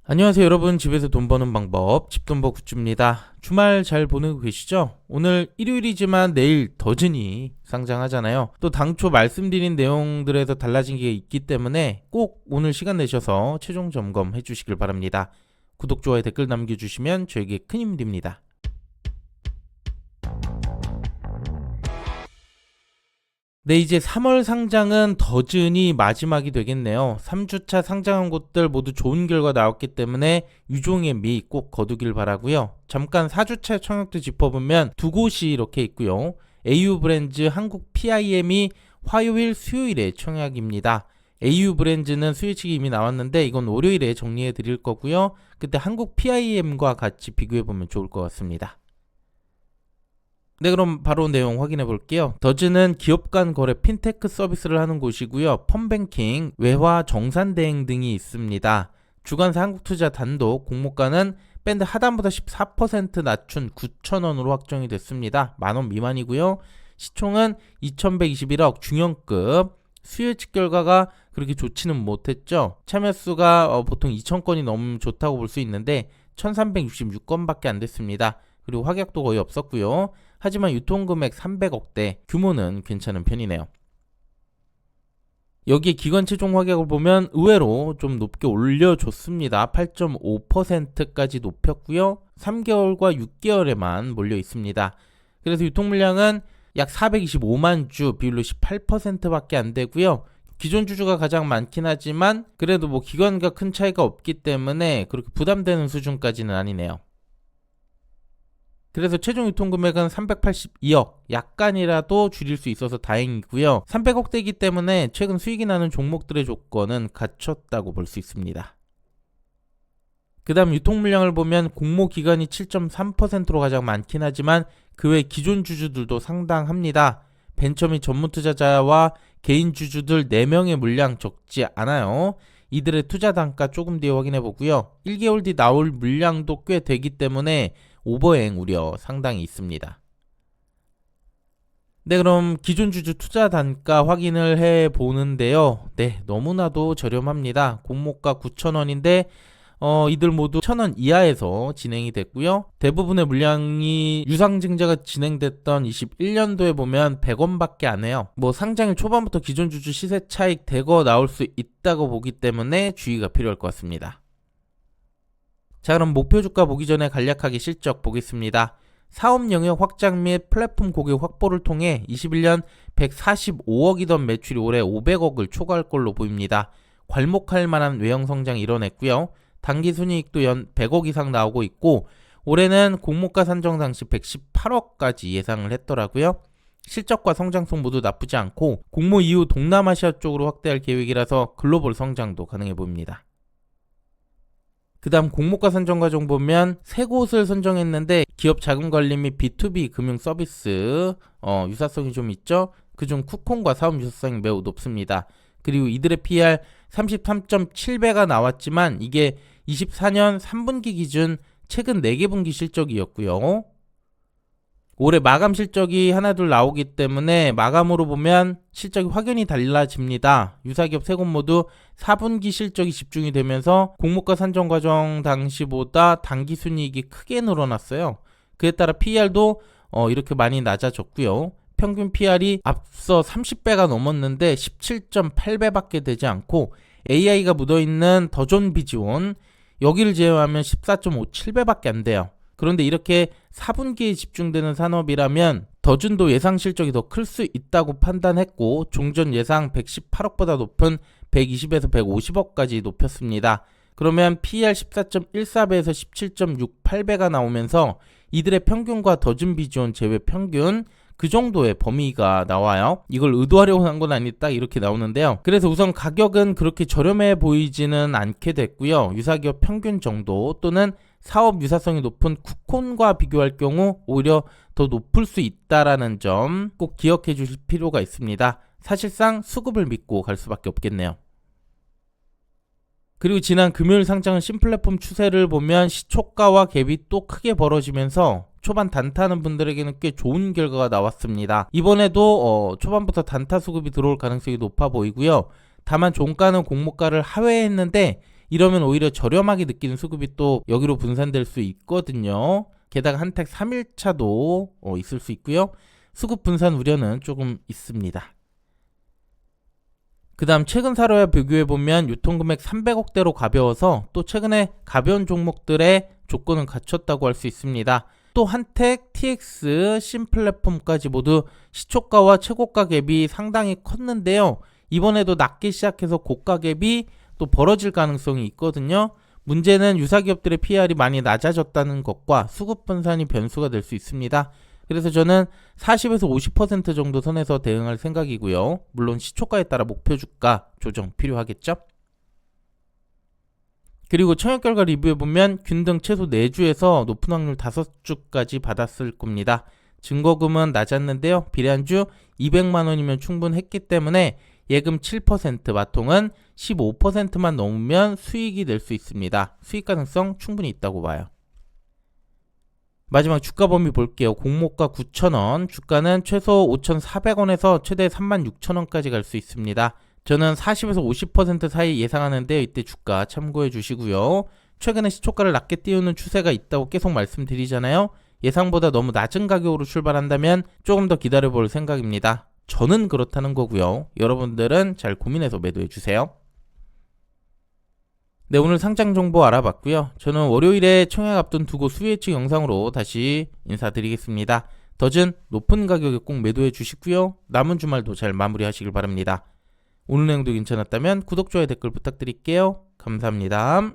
안녕하세요 여러분, 집에서 돈 버는 방법 집돈버 굿즈입니다. 주말 잘 보내고 계시죠? 오늘 일요일이지만 내일 더즈니 상장하잖아요. 또 당초 말씀드린 내용들에서 달라진 게 있기 때문에 꼭 오늘 시간 내셔서 최종 점검해 주시길 바랍니다. 구독, 좋아요, 댓글 남겨주시면 저에게 큰 힘이 됩니다. 네, 이제 3월 상장은 더즈니 마지막이 되겠네요. 3주차 상장한 곳들 모두 좋은 결과 나왔기 때문에 유종의 미 꼭 거두길 바라고요. 잠깐 4주차 청약도 짚어보면 두 곳이 이렇게 있고요. AU브랜즈 한국 PIM이 화요일, 수요일에 청약입니다. AU브랜즈는 수요일치기 이미 나왔는데 이건 월요일에 정리해 드릴 거고요. 그때 한국 PIM과 같이 비교해보면 좋을 것 같습니다. 네, 그럼 바로 내용 확인해 볼게요. 더즈는 기업 간 거래 핀테크 서비스를 하는 곳이고요. 펀뱅킹, 외화, 정산대행 등이 있습니다. 주관사 한국투자 단독 공모가는 밴드 하단보다 14% 낮춘 9,000원으로 확정이 됐습니다. 만원 미만이고요. 시총은 2,121억 중형급. 수요 측 결과가 그렇게 좋지는 못했죠. 참여수가 보통 2,000건이 넘으면 좋다고 볼 수 있는데 1,366건밖에 안 됐습니다. 그리고 확약도 거의 없었고요. 하지만 유통금액 300억대, 규모는 괜찮은 편이네요. 여기에 기관 최종 확약을 보면 의외로 좀 높게 올려줬습니다. 8.5%까지 높였고요. 3개월과 6개월에만 몰려 있습니다. 그래서 유통 물량은 약 425만 주, 비율로 18%밖에 안 되고요. 기존 주주가 가장 많긴 하지만 그래도 기관과 큰 차이가 없기 때문에 그렇게 부담되는 수준까지는 아니네요. 그래서 최종 유통금액은 382억, 약간이라도 줄일 수 있어서 다행이고요. 300억대이기 때문에 최근 수익이 나는 종목들의 조건은 갖췄다고 볼 수 있습니다. 그 다음 유통 물량을 보면 공모 기간이 7.3%로 가장 많긴 하지만 그 외 기존 주주들도 상당합니다. 벤처 및 전문 투자자와 개인 주주들 4명의 물량 적지 않아요. 이들의 투자 단가 조금 뒤에 확인해 보고요. 1개월 뒤 나올 물량도 꽤 되기 때문에 오버행 우려 상당히 있습니다. 네, 그럼 기존 주주 투자 단가 확인을 해 보는데요. 네, 너무나도 저렴합니다. 공모가 9,000원인데 이들 모두 1,000원 이하에서 진행이 됐고요. 대부분의 물량이 유상증자가 진행됐던 21년도에 보면 100원밖에 안 해요. 상장일 초반부터 기존 주주 시세 차익 대거 나올 수 있다고 보기 때문에 주의가 필요할 것 같습니다. 자, 그럼 목표 주가 보기 전에 간략하게 실적 보겠습니다. 사업 영역 확장 및 플랫폼 고객 확보를 통해 21년 145억이던 매출이 올해 500억을 초과할 걸로 보입니다. 괄목할 만한 외형 성장 이뤄냈고요. 당기 순이익도 연 100억 이상 나오고 있고 올해는 공모가 산정 당시 118억까지 예상을 했더라고요. 실적과 성장성 모두 나쁘지 않고 공모 이후 동남아시아 쪽으로 확대할 계획이라서 글로벌 성장도 가능해 보입니다. 그 다음 공모가 선정 과정 보면 3곳을 선정했는데 기업 자금관리 및 B2B 금융 서비스 유사성이 좀 있죠. 그중 쿠콘과 사업 유사성이 매우 높습니다. 그리고 이들의 PR 33.7배가 나왔지만 이게 24년 3분기 기준 최근 4개 분기 실적이었고요. 올해 마감 실적이 하나둘 나오기 때문에 마감으로 보면 실적이 확연히 달라집니다. 유사기업 3곳 모두 4분기 실적이 집중이 되면서 공모가 산정 과정 당시보다 당기 순이익이 크게 늘어났어요. 그에 따라 PER도 이렇게 많이 낮아졌고요. 평균 PR이 앞서 30배가 넘었는데 17.8배밖에 되지 않고 AI가 묻어있는 더존 비지온 여기를 제외하면 14.57배밖에 안 돼요. 그런데 이렇게 4분기에 집중되는 산업이라면 더준도 예상 실적이 더 클 수 있다고 판단했고 종전 예상 118억보다 높은 120에서 150억까지 높였습니다. 그러면 PER 14.14배에서 17.68배가 나오면서 이들의 평균과 더준 비지온 제외 평균 그 정도의 범위가 나와요. 이걸 의도하려고 한 건 아니다 이렇게 나오는데요. 그래서 우선 가격은 그렇게 저렴해 보이지는 않게 됐고요. 유사기업 평균 정도 또는 사업 유사성이 높은 쿠콘과 비교할 경우 오히려 더 높을 수 있다라는 점 꼭 기억해 주실 필요가 있습니다. 사실상 수급을 믿고 갈 수밖에 없겠네요. 그리고 지난 금요일 상장은 신플랫폼 추세를 보면 시초가와 갭이 또 크게 벌어지면서 초반 단타하는 분들에게는 꽤 좋은 결과가 나왔습니다. 이번에도 초반부터 단타 수급이 들어올 가능성이 높아 보이고요. 다만 종가는 공모가를 하회했는데 이러면 오히려 저렴하게 느끼는 수급이 또 여기로 분산될 수 있거든요. 게다가 한택 3일차도 있을 수 있고요. 수급 분산 우려는 조금 있습니다. 그 다음 최근 사례와 비교해보면 유통금액 300억대로 가벼워서 또 최근에 가벼운 종목들의 조건을 갖췄다고 할 수 있습니다. 또 한택, TX, 신플랫폼까지 모두 시초가와 최고가 갭이 상당히 컸는데요. 이번에도 낮게 시작해서 고가 갭이 또 벌어질 가능성이 있거든요. 문제는 유사기업들의 PR이 많이 낮아졌다는 것과 수급 분산이 변수가 될 수 있습니다. 그래서 저는 40에서 50% 정도 선에서 대응할 생각이고요. 물론 시초가에 따라 목표 주가 조정 필요하겠죠. 그리고 청약 결과 리뷰해보면 균등 최소 4주에서 높은 확률 5주까지 받았을 겁니다. 증거금은 낮았는데요. 비례한주 200만원이면 충분했기 때문에 예금 7%, 마통은 15%만 넘으면 수익이 낼 수 있습니다. 수익 가능성 충분히 있다고 봐요. 마지막 주가 범위 볼게요. 공모가 9,000원, 주가는 최소 5,400원에서 최대 36,000원까지 갈 수 있습니다. 저는 40에서 50% 사이 예상하는데 이때 주가 참고해 주시고요. 최근에 시초가를 낮게 띄우는 추세가 있다고 계속 말씀드리잖아요. 예상보다 너무 낮은 가격으로 출발한다면 조금 더 기다려 볼 생각입니다. 저는 그렇다는 거고요. 여러분들은 잘 고민해서 매도해 주세요. 네, 오늘 상장 정보 알아봤고요. 저는 월요일에 청약 앞둔 두고 수혜측 영상으로 다시 인사드리겠습니다. 더즌 높은 가격에 꼭 매도해 주시고요. 남은 주말도 잘 마무리하시길 바랍니다. 오늘 내용도 괜찮았다면 구독, 좋아요, 댓글 부탁드릴게요. 감사합니다.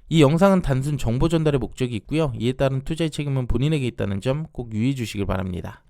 이 영상은 단순 정보 전달의 목적이 있고요. 이에 따른 투자의 책임은 본인에게 있다는 점 꼭 유의해 주시길 바랍니다.